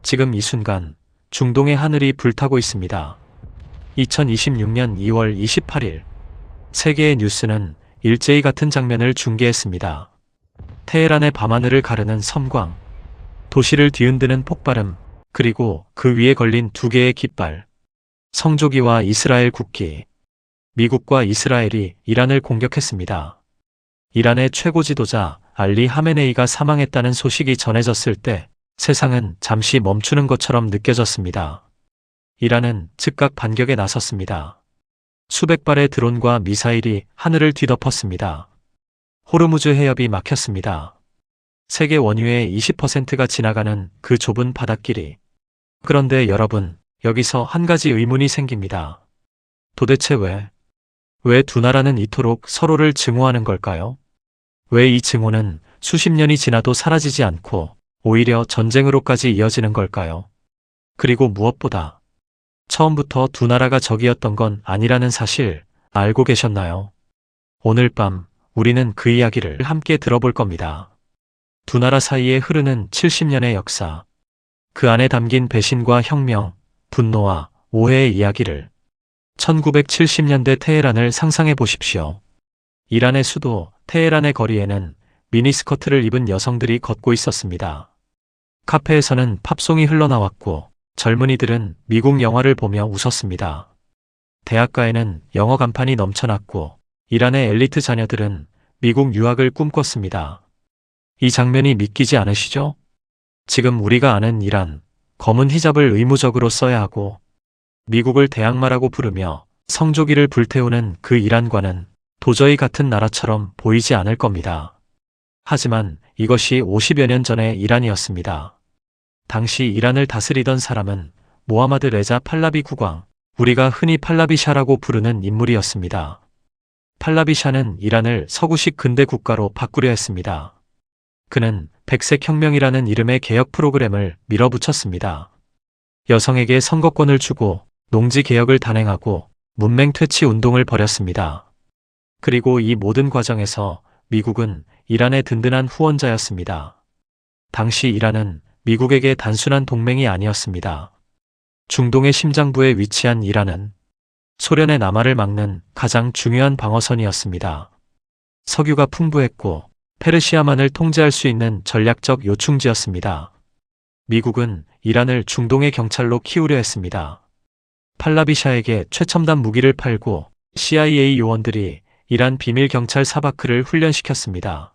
지금 이 순간 중동의 하늘이 불타고 있습니다. 2026년 2월 28일 세계의 뉴스는 일제히 같은 장면을 중계했습니다. 테헤란의 밤하늘을 가르는 섬광, 도시를 뒤흔드는 폭발음, 그리고 그 위에 걸린 두 개의 깃발, 성조기와 이스라엘 국기. 미국과 이스라엘이 이란을 공격했습니다. 이란의 최고 지도자 알리 하메네이가 사망했다는 소식이 전해졌을 때 세상은 잠시 멈추는 것처럼 느껴졌습니다. 이란은 즉각 반격에 나섰습니다. 수백 발의 드론과 미사일이 하늘을 뒤덮었습니다. 호르무즈 해협이 막혔습니다. 세계 원유의 20%가 지나가는 그 좁은 바닷길이. 그런데 여러분, 여기서 한 가지 의문이 생깁니다. 도대체 왜 두 나라는 이토록 서로를 증오하는 걸까요? 왜 이 증오는 수십 년이 지나도 사라지지 않고 오히려 전쟁으로까지 이어지는 걸까요? 그리고 무엇보다 처음부터 두 나라가 적이었던 건 아니라는 사실 알고 계셨나요? 오늘 밤 우리는 그 이야기를 함께 들어볼 겁니다. 두 나라 사이에 흐르는 70년의 역사, 그 안에 담긴 배신과 혁명, 분노와 오해의 이야기를. 1970년대 테헤란을 상상해 보십시오. 이란의 수도 테헤란의 거리에는 미니스커트를 입은 여성들이 걷고 있었습니다. 카페에서는 팝송이 흘러나왔고 젊은이들은 미국 영화를 보며 웃었습니다. 대학가에는 영어 간판이 넘쳐났고 이란의 엘리트 자녀들은 미국 유학을 꿈꿨습니다. 이 장면이 믿기지 않으시죠? 지금 우리가 아는 이란, 검은 히잡을 의무적으로 써야 하고 미국을 대항마라고 부르며 성조기를 불태우는 그 이란과는 도저히 같은 나라처럼 보이지 않을 겁니다. 하지만 이것이 50여 년 전의 이란이었습니다. 당시 이란을 다스리던 사람은 모하마드 레자 팔라비 국왕, 우리가 흔히 팔라비샤라고 부르는 인물이었습니다. 팔라비샤는 이란을 서구식 근대 국가로 바꾸려 했습니다. 그는 백색혁명이라는 이름의 개혁 프로그램을 밀어붙였습니다. 여성에게 선거권을 주고 농지개혁을 단행하고 문맹 퇴치 운동을 벌였습니다. 그리고 이 모든 과정에서 미국은 이란의 든든한 후원자였습니다. 당시 이란은 미국에게 단순한 동맹이 아니었습니다. 중동의 심장부에 위치한 이란은 소련의 남하를 막는 가장 중요한 방어선이었습니다. 석유가 풍부했고 페르시아만을 통제할 수 있는 전략적 요충지였습니다. 미국은 이란을 중동의 경찰로 키우려 했습니다. 팔라비샤에게 최첨단 무기를 팔고 CIA 요원들이 이란 비밀 경찰 사바크를 훈련시켰습니다.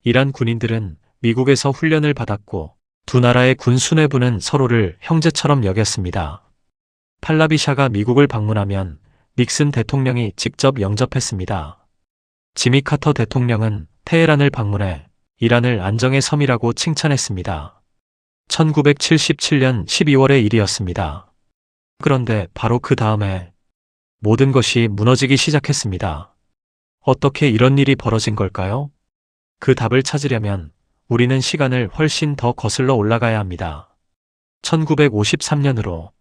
이란 군인들은 미국에서 훈련을 받았고 두 나라의 군 수뇌부는 서로를 형제처럼 여겼습니다. 팔라비샤가 미국을 방문하면 닉슨 대통령이 직접 영접했습니다. 지미 카터 대통령은 테헤란을 방문해 이란을 안정의 섬이라고 칭찬했습니다. 1977년 12월의 일이었습니다. 그런데 바로 그 다음에 모든 것이 무너지기 시작했습니다. 어떻게 이런 일이 벌어진 걸까요? 그 답을 찾으려면 우리는 시간을 훨씬 더 거슬러 올라가야 합니다. 1953년으로.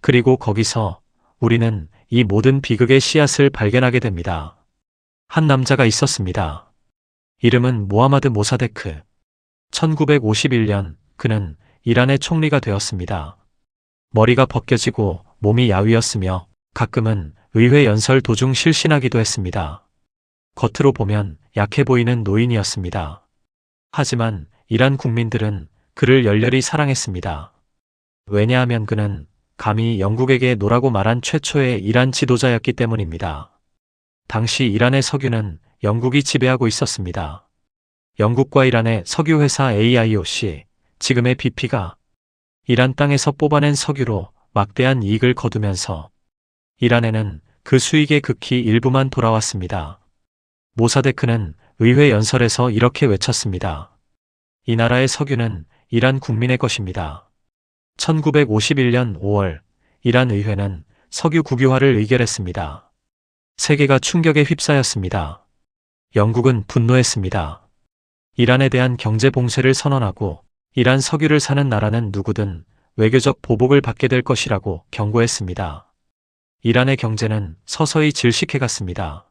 그리고 거기서 우리는 이 모든 비극의 씨앗을 발견하게 됩니다. 한 남자가 있었습니다. 이름은 모하마드 모사데크. 1951년 그는 이란의 총리가 되었습니다. 머리가 벗겨지고 몸이 야위었으며 가끔은 의회 연설 도중 실신하기도 했습니다. 겉으로 보면 약해 보이는 노인이었습니다. 하지만 이란 국민들은 그를 열렬히 사랑했습니다. 왜냐하면 그는 감히 영국에게 노라고 말한 최초의 이란 지도자였기 때문입니다. 당시 이란의 석유는 영국이 지배하고 있었습니다. 영국과 이란의 석유회사 AIOC, 지금의 BP가 이란 땅에서 뽑아낸 석유로 막대한 이익을 거두면서 이란에는 그 수익의 극히 일부만 돌아왔습니다. 모사데크는 의회 연설에서 이렇게 외쳤습니다. 이 나라의 석유는 이란 국민의 것입니다. 1951년 5월 이란 의회는 석유 국유화를 의결했습니다. 세계가 충격에 휩싸였습니다. 영국은 분노했습니다. 이란에 대한 경제 봉쇄를 선언하고 이란 석유를 사는 나라는 누구든 외교적 보복을 받게 될 것이라고 경고했습니다. 이란의 경제는 서서히 질식해갔습니다.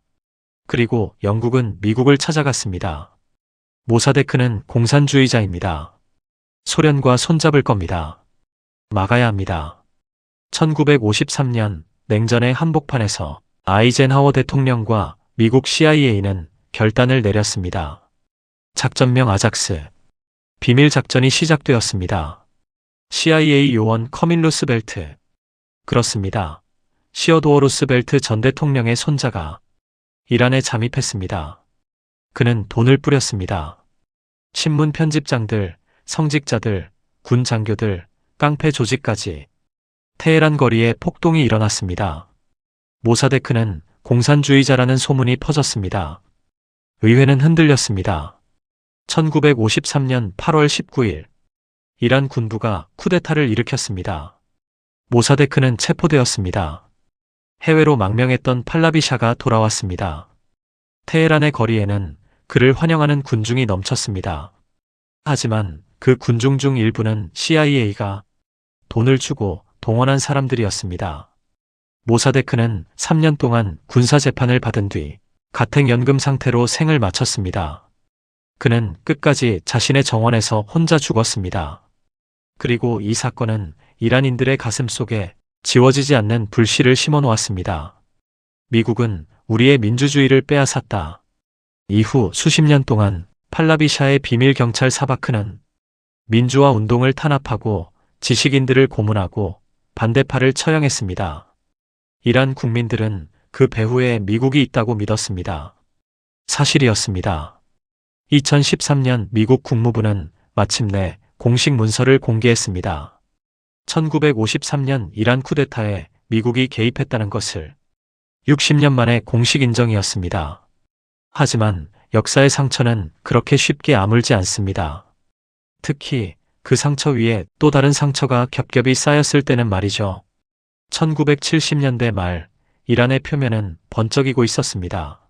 그리고 영국은 미국을 찾아갔습니다. 모사데크는 공산주의자입니다. 소련과 손잡을 겁니다. 막아야 합니다. 1953년 냉전의 한복판에서 아이젠하워 대통령과 미국 CIA는 결단을 내렸습니다. 작전명 아작스. 비밀 작전이 시작되었습니다. CIA 요원 커밀 루스벨트. 그렇습니다. 시어도어 루스벨트 전 대통령의 손자가 이란에 잠입했습니다. 그는 돈을 뿌렸습니다. 신문 편집장들, 성직자들, 군 장교들, 깡패 조직까지. 테헤란 거리에 폭동이 일어났습니다. 모사데크는 공산주의자라는 소문이 퍼졌습니다. 의회는 흔들렸습니다. 1953년 8월 19일 이란 군부가 쿠데타를 일으켰습니다. 모사데크는 체포되었습니다. 해외로 망명했던 팔라비샤가 돌아왔습니다. 테헤란의 거리에는 그를 환영하는 군중이 넘쳤습니다. 하지만 그 군중 중 일부는 CIA가 돈을 주고 동원한 사람들이었습니다. 모사데크는 3년 동안 군사재판을 받은 뒤 가택연금 상태로 생을 마쳤습니다. 그는 끝까지 자신의 정원에서 혼자 죽었습니다. 그리고 이 사건은 이란인들의 가슴 속에 지워지지 않는 불씨를 심어놓았습니다. 미국은 우리의 민주주의를 빼앗았다. 이후 수십 년 동안 팔라비샤의 비밀경찰 사바크는 민주화 운동을 탄압하고 지식인들을 고문하고 반대파를 처형했습니다. 이란 국민들은 그 배후에 미국이 있다고 믿었습니다. 사실이었습니다. 2013년 미국 국무부는 마침내 공식 문서를 공개했습니다. 1953년 이란 쿠데타에 미국이 개입했다는 것을 60년 만에 공식 인정이었습니다. 하지만 역사의 상처는 그렇게 쉽게 아물지 않습니다. 특히 그 상처 위에 또 다른 상처가 겹겹이 쌓였을 때는 말이죠. 1970년대 말 이란의 표면은 번쩍이고 있었습니다.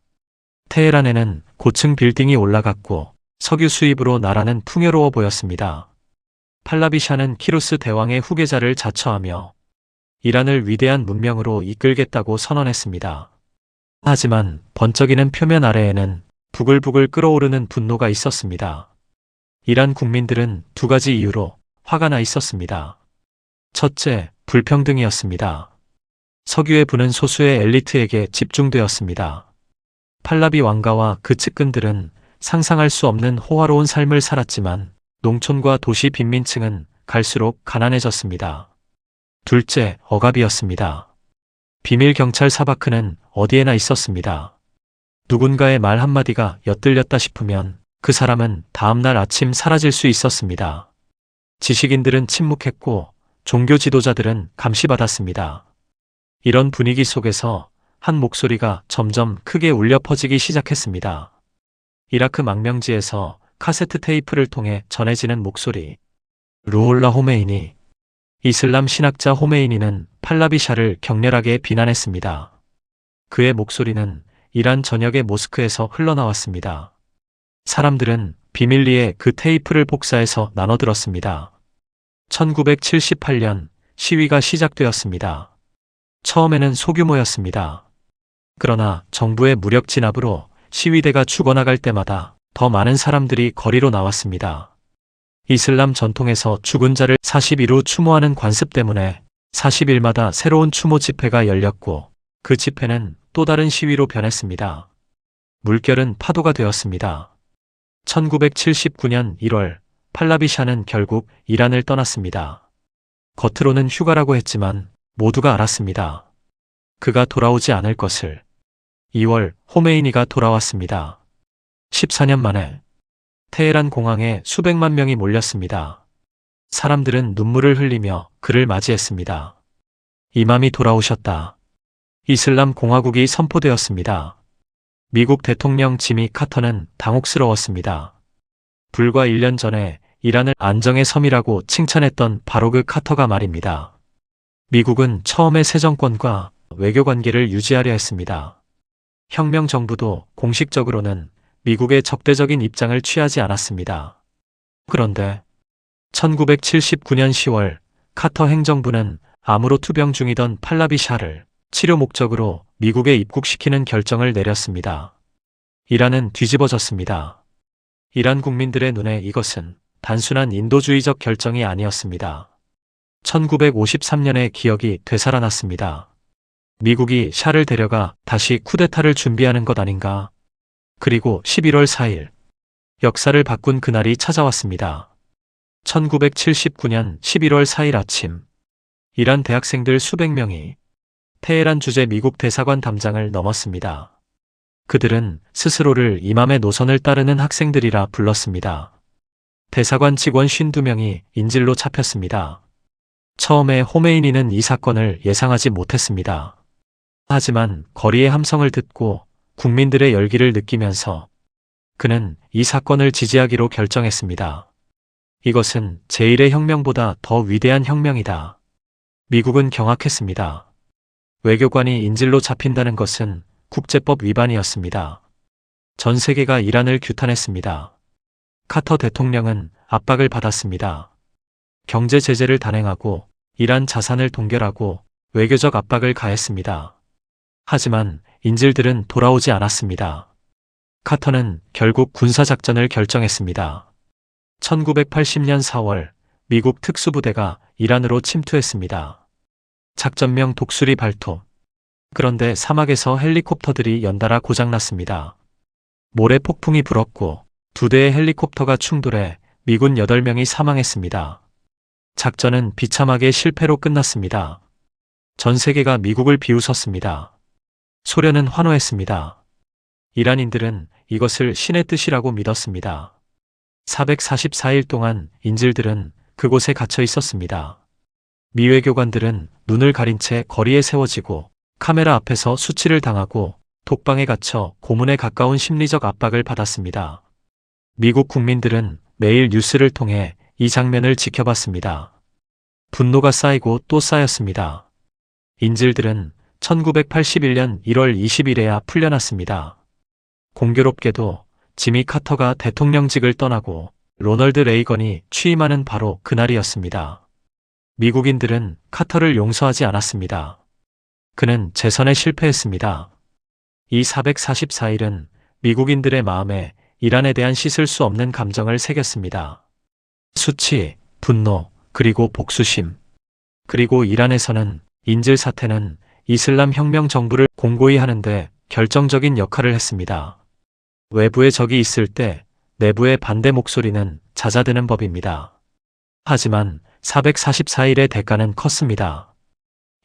테헤란에는 고층 빌딩이 올라갔고 석유 수입으로 나라는 풍요로워 보였습니다. 팔라비샤는 키루스 대왕의 후계자를 자처하며 이란을 위대한 문명으로 이끌겠다고 선언했습니다. 하지만 번쩍이는 표면 아래에는 부글부글 끓어오르는 분노가 있었습니다. 이란 국민들은 두 가지 이유로 화가 나 있었습니다. 첫째, 불평등이었습니다. 석유의 부는 소수의 엘리트에게 집중되었습니다. 팔라비 왕가와 그 측근들은 상상할 수 없는 호화로운 삶을 살았지만 농촌과 도시 빈민층은 갈수록 가난해졌습니다. 둘째, 억압이었습니다. 비밀 경찰 사바크는 어디에나 있었습니다. 누군가의 말 한마디가 엿들렸다 싶으면 그 사람은 다음날 아침 사라질 수 있었습니다. 지식인들은 침묵했고 종교 지도자들은 감시받았습니다. 이런 분위기 속에서 한 목소리가 점점 크게 울려 퍼지기 시작했습니다. 이라크 망명지에서 카세트 테이프를 통해 전해지는 목소리. 루홀라 호메이니. 이슬람 신학자 호메이니는 팔라비샤를 격렬하게 비난했습니다. 그의 목소리는 이란 전역의 모스크에서 흘러나왔습니다. 사람들은 비밀리에 그 테이프를 복사해서 나눠 들었습니다. 1978년 시위가 시작되었습니다. 처음에는 소규모였습니다. 그러나 정부의 무력 진압으로 시위대가 죽어나갈 때마다 더 많은 사람들이 거리로 나왔습니다. 이슬람 전통에서 죽은 자를 40일후 추모하는 관습 때문에 40일마다 새로운 추모 집회가 열렸고 그 집회는 또 다른 시위로 변했습니다. 물결은 파도가 되었습니다. 1979년 1월 팔라비샤는 결국 이란을 떠났습니다. 겉으로는 휴가라고 했지만 모두가 알았습니다. 그가 돌아오지 않을 것을. 2월 호메이니가 돌아왔습니다. 14년 만에 테헤란 공항에 수백만 명이 몰렸습니다. 사람들은 눈물을 흘리며 그를 맞이했습니다. 이맘이 돌아오셨다. 이슬람 공화국이 선포되었습니다. 미국 대통령 지미 카터는 당혹스러웠습니다. 불과 1년 전에 이란을 안정의 섬이라고 칭찬했던 바로 그 카터가 말입니다. 미국은 처음에 새 정권과 외교관계를 유지하려 했습니다. 혁명 정부도 공식적으로는 미국의 적대적인 입장을 취하지 않았습니다. 그런데 1979년 10월 카터 행정부는 암으로 투병 중이던 팔라비샤를 치료 목적으로 미국에 입국시키는 결정을 내렸습니다. 이란은 뒤집어졌습니다. 이란 국민들의 눈에 이것은 단순한 인도주의적 결정이 아니었습니다. 1953년의 기억이 되살아났습니다. 미국이 샤를 데려가 다시 쿠데타를 준비하는 것 아닌가. 그리고 11월 4일, 역사를 바꾼 그날이 찾아왔습니다. 1979년 11월 4일 아침, 이란 대학생들 수백 명이 테헤란 주재 미국 대사관 담장을 넘었습니다. 그들은 스스로를 이맘의 노선을 따르는 학생들이라 불렀습니다. 대사관 직원 52명이 인질로 잡혔습니다. 처음에 호메이니는 이 사건을 예상하지 못했습니다. 하지만 거리의 함성을 듣고 국민들의 열기를 느끼면서 그는 이 사건을 지지하기로 결정했습니다. 이것은 제1의 혁명보다 더 위대한 혁명이다. 미국은 경악했습니다. 외교관이 인질로 잡힌다는 것은 국제법 위반이었습니다. 전 세계가 이란을 규탄했습니다. 카터 대통령은 압박을 받았습니다. 경제 제재를 단행하고 이란 자산을 동결하고 외교적 압박을 가했습니다. 하지만 인질들은 돌아오지 않았습니다. 카터는 결국 군사작전을 결정했습니다. 1980년 4월 미국 특수부대가 이란으로 침투했습니다. 작전명 독수리 발톱. 그런데 사막에서 헬리콥터들이 연달아 고장났습니다. 모래 폭풍이 불었고 2대의 헬리콥터가 충돌해 미군 8명이 사망했습니다. 작전은 비참하게 실패로 끝났습니다. 전 세계가 미국을 비웃었습니다. 소련은 환호했습니다. 이란인들은 이것을 신의 뜻이라고 믿었습니다. 444일 동안 인질들은 그곳에 갇혀 있었습니다. 미 외교관들은 눈을 가린 채 거리에 세워지고 카메라 앞에서 수치를 당하고 독방에 갇혀 고문에 가까운 심리적 압박을 받았습니다. 미국 국민들은 매일 뉴스를 통해 이 장면을 지켜봤습니다. 분노가 쌓이고 또 쌓였습니다. 인질들은 1981년 1월 20일에야 풀려났습니다. 공교롭게도 지미 카터가 대통령직을 떠나고 로널드 레이건이 취임하는 바로 그날이었습니다. 미국인들은 카터를 용서하지 않았습니다. 그는 재선에 실패했습니다. 이 444일은 미국인들의 마음에 이란에 대한 씻을 수 없는 감정을 새겼습니다. 수치, 분노, 그리고 복수심. 그리고 이란에서는 인질 사태는 이슬람 혁명 정부를 공고히 하는데 결정적인 역할을 했습니다. 외부의 적이 있을 때 내부의 반대 목소리는 잦아드는 법입니다. 하지만 444일의 대가는 컸습니다.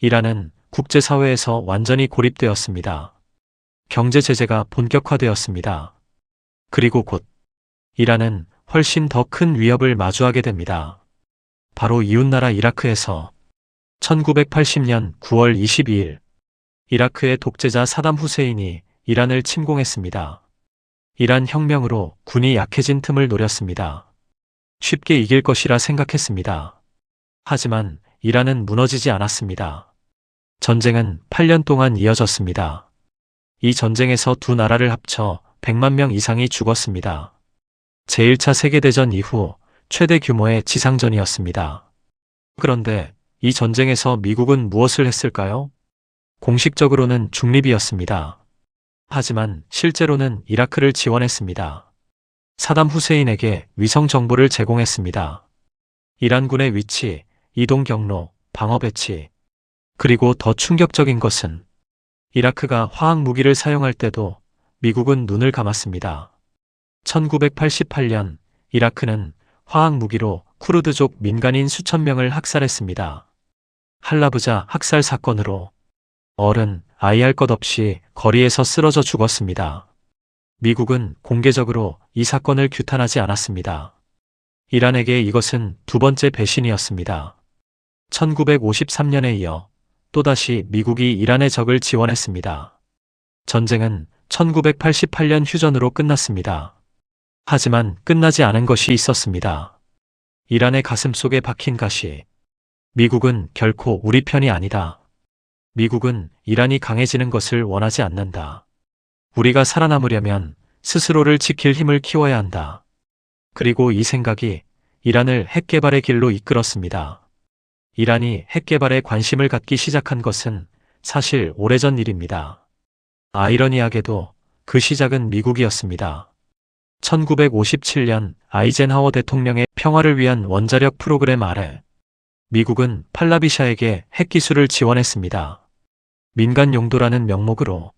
이란은 국제사회에서 완전히 고립되었습니다. 경제 제재가 본격화되었습니다. 그리고 곧 이란은 훨씬 더 큰 위협을 마주하게 됩니다. 바로 이웃나라 이라크에서 1980년 9월 22일 이라크의 독재자 사담 후세인이 이란을 침공했습니다. 이란 혁명으로 군이 약해진 틈을 노렸습니다. 쉽게 이길 것이라 생각했습니다. 하지만 이란은 무너지지 않았습니다. 전쟁은 8년 동안 이어졌습니다. 이 전쟁에서 두 나라를 합쳐 100만 명 이상이 죽었습니다. 제1차 세계대전 이후 최대 규모의 지상전이었습니다. 그런데 이 전쟁에서 미국은 무엇을 했을까요? 공식적으로는 중립이었습니다. 하지만 실제로는 이라크를 지원했습니다. 사담 후세인에게 위성 정보를 제공했습니다. 이란군의 위치, 이동 경로, 방어 배치. 그리고 더 충격적인 것은 이라크가 화학 무기를 사용할 때도 미국은 눈을 감았습니다. 1988년 이라크는 화학 무기로 쿠르드족 민간인 수천 명을 학살했습니다. 할라브자 학살 사건으로 어른, 아이 할 것 없이 거리에서 쓰러져 죽었습니다. 미국은 공개적으로 이 사건을 규탄하지 않았습니다. 이란에게 이것은 두 번째 배신이었습니다. 1953년에 이어 또다시 미국이 이란의 적을 지원했습니다. 전쟁은 1988년 휴전으로 끝났습니다. 하지만 끝나지 않은 것이 있었습니다. 이란의 가슴속에 박힌 가시. 미국은 결코 우리 편이 아니다. 미국은 이란이 강해지는 것을 원하지 않는다. 우리가 살아남으려면 스스로를 지킬 힘을 키워야 한다. 그리고 이 생각이 이란을 핵 개발의 길로 이끌었습니다. 이란이 핵 개발에 관심을 갖기 시작한 것은 사실 오래전 일입니다. 아이러니하게도 그 시작은 미국이었습니다. 1957년 아이젠하워 대통령의 평화를 위한 원자력 프로그램 아래 미국은 팔라비샤에게 핵기술을 지원했습니다. 민간 용도라는 명목으로.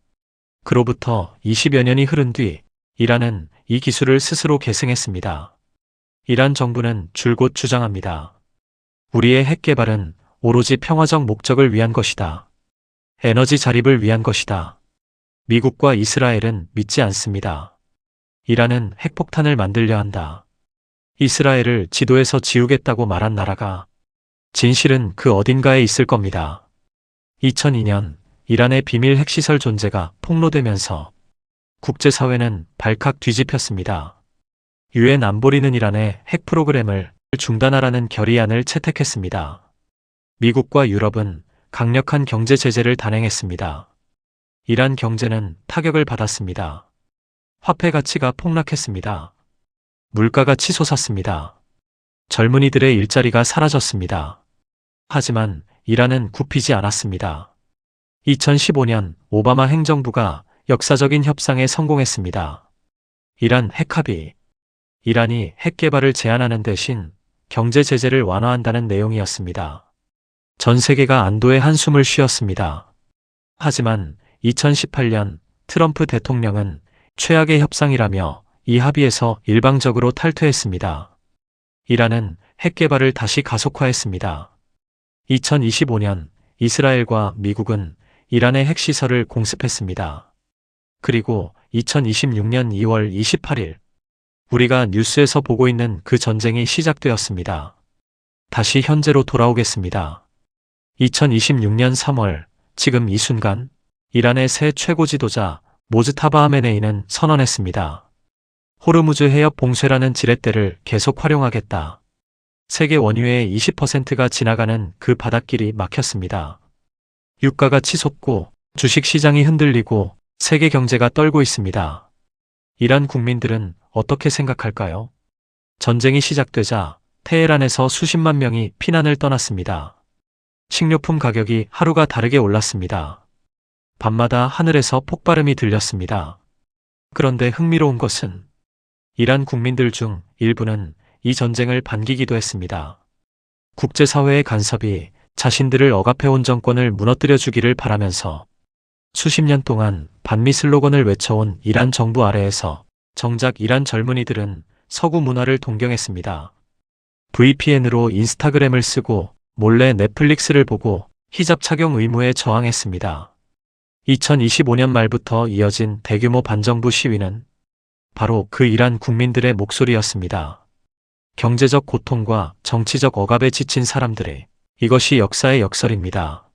그로부터 20여 년이 흐른 뒤 이란은 이 기술을 스스로 계승했습니다. 이란 정부는 줄곧 주장합니다. 우리의 핵 개발은 오로지 평화적 목적을 위한 것이다. 에너지 자립을 위한 것이다. 미국과 이스라엘은 믿지 않습니다. 이란은 핵폭탄을 만들려 한다. 이스라엘을 지도에서 지우겠다고 말한 나라가 진실은 그 어딘가에 있을 겁니다. 2002년 이란의 비밀 핵시설 존재가 폭로되면서 국제사회는 발칵 뒤집혔습니다. 유엔 안보리는 이란의 핵 프로그램을 중단하라는 결의안을 채택했습니다. 미국과 유럽은 강력한 경제 제재를 단행했습니다. 이란 경제는 타격을 받았습니다. 화폐 가치가 폭락했습니다. 물가가 치솟았습니다. 젊은이들의 일자리가 사라졌습니다. 하지만 이란은 굽히지 않았습니다. 2015년 오바마 행정부가 역사적인 협상에 성공했습니다. 이란 핵합의. 이란이 핵 개발을 제한하는 대신 경제 제재를 완화한다는 내용이었습니다. 전 세계가 안도의 한숨을 쉬었습니다. 하지만 2018년 트럼프 대통령은 최악의 협상이라며 이 합의에서 일방적으로 탈퇴했습니다. 이란은 핵 개발을 다시 가속화했습니다. 2025년 이스라엘과 미국은 이란의 핵시설을 공습했습니다. 그리고 2026년 2월 28일 우리가 뉴스에서 보고 있는 그 전쟁이 시작되었습니다. 다시 현재로 돌아오겠습니다. 2026년 3월 지금 이 순간 이란의 새 최고 지도자 모즈타바 하메네이는 선언했습니다. 호르무즈 해협 봉쇄라는 지렛대를 계속 활용하겠다. 세계 원유의 20%가 지나가는 그 바닷길이 막혔습니다. 유가가 치솟고 주식시장이 흔들리고 세계 경제가 떨고 있습니다. 이란 국민들은 어떻게 생각할까요? 전쟁이 시작되자 테헤란에서 수십만 명이 피난을 떠났습니다. 식료품 가격이 하루가 다르게 올랐습니다. 밤마다 하늘에서 폭발음이 들렸습니다. 그런데 흥미로운 것은 이란 국민들 중 일부는 이 전쟁을 반기기도 했습니다. 국제사회의 간섭이 자신들을 억압해온 정권을 무너뜨려 주기를 바라면서 수십 년 동안 반미 슬로건을 외쳐온 이란 정부 아래에서 정작 이란 젊은이들은 서구 문화를 동경했습니다. VPN으로 인스타그램을 쓰고 몰래 넷플릭스를 보고 히잡 착용 의무에 저항했습니다. 2025년 말부터 이어진 대규모 반정부 시위는 바로 그 이란 국민들의 목소리였습니다. 경제적 고통과 정치적 억압에 지친 사람들의 이것이 역사의 역설입니다.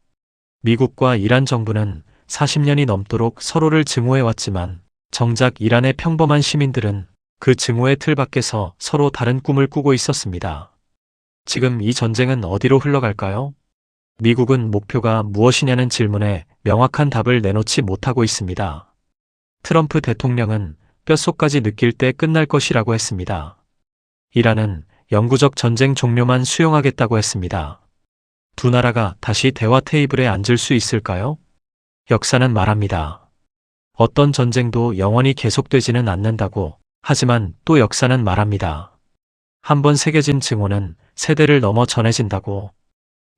미국과 이란 정부는 40년이 넘도록 서로를 증오해왔지만 정작 이란의 평범한 시민들은 그 증오의 틀 밖에서 서로 다른 꿈을 꾸고 있었습니다. 지금 이 전쟁은 어디로 흘러갈까요? 미국은 목표가 무엇이냐는 질문에 명확한 답을 내놓지 못하고 있습니다. 트럼프 대통령은 뼛속까지 느낄 때 끝날 것이라고 했습니다. 이란은 영구적 전쟁 종료만 수용하겠다고 했습니다. 두 나라가 다시 대화 테이블에 앉을 수 있을까요? 역사는 말합니다. 어떤 전쟁도 영원히 계속되지는 않는다고. 하지만 또 역사는 말합니다. 한번 새겨진 증오는 세대를 넘어 전해진다고.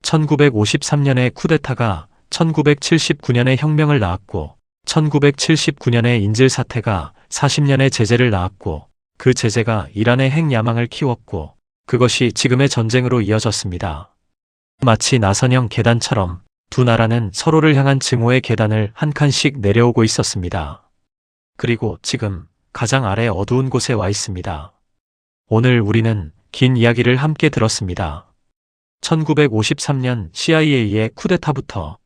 1953년의 쿠데타가 1979년의 혁명을 낳았고 1979년의 인질 사태가 40년의 제재를 낳았고 그 제재가 이란의 핵 야망을 키웠고 그것이 지금의 전쟁으로 이어졌습니다. 마치 나선형 계단처럼 두 나라는 서로를 향한 증오의 계단을 한 칸씩 내려오고 있었습니다. 그리고 지금 가장 아래 어두운 곳에 와 있습니다. 오늘 우리는 긴 이야기를 함께 들었습니다. 1953년 CIA의 쿠데타부터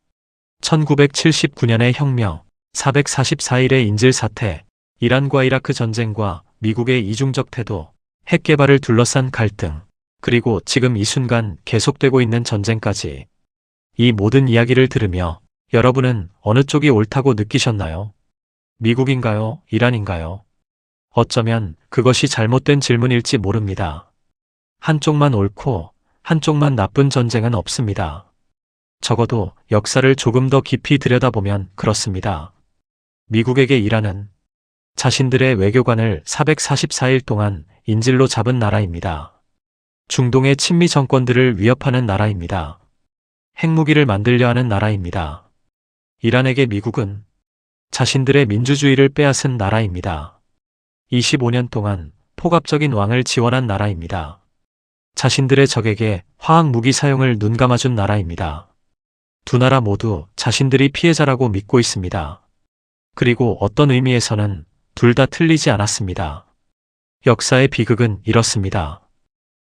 1979년의 혁명, 444일의 인질 사태, 이란과 이라크 전쟁과 미국의 이중적 태도, 핵 개발을 둘러싼 갈등, 그리고 지금 이 순간 계속되고 있는 전쟁까지. 이 모든 이야기를 들으며 여러분은 어느 쪽이 옳다고 느끼셨나요? 미국인가요? 이란인가요? 어쩌면 그것이 잘못된 질문일지 모릅니다. 한쪽만 옳고 한쪽만 나쁜 전쟁은 없습니다. 적어도 역사를 조금 더 깊이 들여다보면 그렇습니다. 미국에게 이란은 자신들의 외교관을 444일 동안 인질로 잡은 나라입니다. 중동의 친미 정권들을 위협하는 나라입니다. 핵무기를 만들려 하는 나라입니다. 이란에게 미국은 자신들의 민주주의를 빼앗은 나라입니다. 25년 동안 폭압적인 왕을 지원한 나라입니다. 자신들의 적에게 화학무기 사용을 눈감아준 나라입니다. 두 나라 모두 자신들이 피해자라고 믿고 있습니다. 그리고 어떤 의미에서는 둘 다 틀리지 않았습니다. 역사의 비극은 이렇습니다.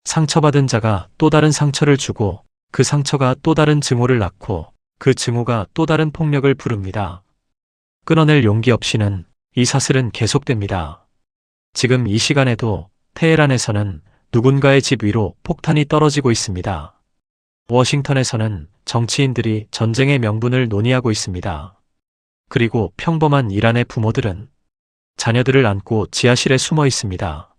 상처받은 자가 또 다른 상처를 주고 그 상처가 또 다른 증오를 낳고 그 증오가 또 다른 폭력을 부릅니다. 끊어낼 용기 없이는 이 사슬은 계속됩니다. 지금 이 시간에도 테헤란에서는 누군가의 집 위로 폭탄이 떨어지고 있습니다. 워싱턴에서는 정치인들이 전쟁의 명분을 논의하고 있습니다. 그리고 평범한 이란의 부모들은 자녀들을 안고 지하실에 숨어 있습니다.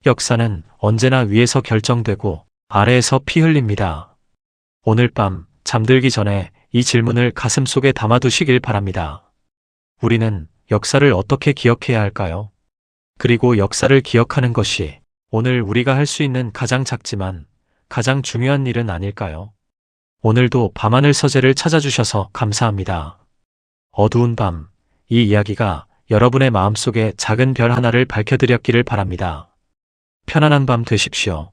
역사는 언제나 위에서 결정되고 아래에서 피 흘립니다. 오늘 밤 잠들기 전에 이 질문을 가슴속에 담아두시길 바랍니다. 우리는 역사를 어떻게 기억해야 할까요? 그리고 역사를 기억하는 것이 오늘 우리가 할 수 있는 가장 작지만 가장 중요한 일은 아닐까요? 오늘도 밤하늘 서재를 찾아주셔서 감사합니다. 어두운 밤, 이 이야기가 여러분의 마음속에 작은 별 하나를 밝혀드렸기를 바랍니다. 편안한 밤 되십시오.